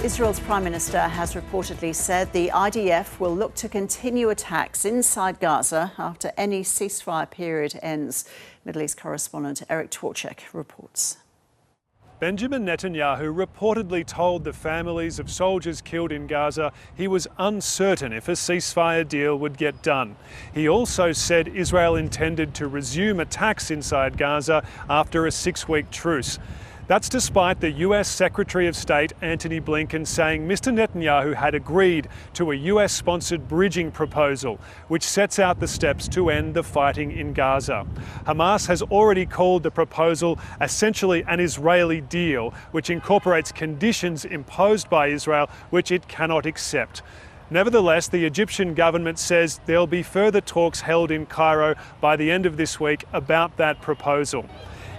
Israel's Prime Minister has reportedly said the IDF will look to continue attacks inside Gaza after any ceasefire period ends. Middle East correspondent Eric Twarchek reports. Benjamin Netanyahu reportedly told the families of soldiers killed in Gaza he was uncertain if a ceasefire deal would get done. He also said Israel intended to resume attacks inside Gaza after a 6-week truce. That's despite the US Secretary of State Antony Blinken saying Mr. Netanyahu had agreed to a US-sponsored bridging proposal, which sets out the steps to end the fighting in Gaza. Hamas has already called the proposal essentially an Israeli deal, which incorporates conditions imposed by Israel which it cannot accept. Nevertheless, the Egyptian government says there'll be further talks held in Cairo by the end of this week about that proposal.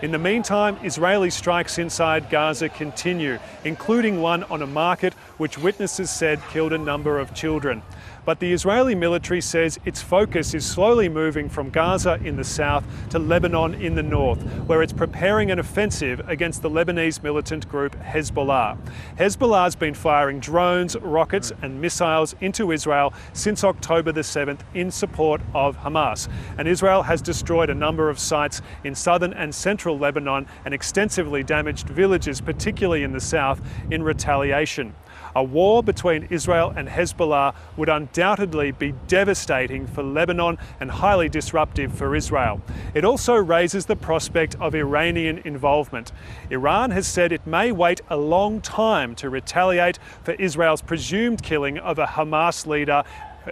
In the meantime, Israeli strikes inside Gaza continue, including one on a market which witnesses said killed a number of children. But the Israeli military says its focus is slowly moving from Gaza in the south to Lebanon in the north, where it's preparing an offensive against the Lebanese militant group Hezbollah. Hezbollah's been firing drones, rockets and missiles into Israel since October the 7th in support of Hamas. And Israel has destroyed a number of sites in southern and central Lebanon and extensively damaged villages, particularly in the south, in retaliation. A war between Israel and Hezbollah would undoubtedly be devastating for Lebanon and highly disruptive for Israel. It also raises the prospect of Iranian involvement. Iran has said it may wait a long time to retaliate for Israel's presumed killing of a Hamas leader,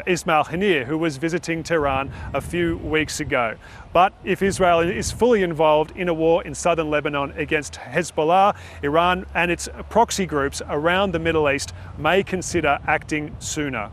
Ismail Haniyeh, who was visiting Tehran a few weeks ago. But if Israel is fully involved in a war in southern Lebanon against Hezbollah, Iran and its proxy groups around the Middle East may consider acting sooner.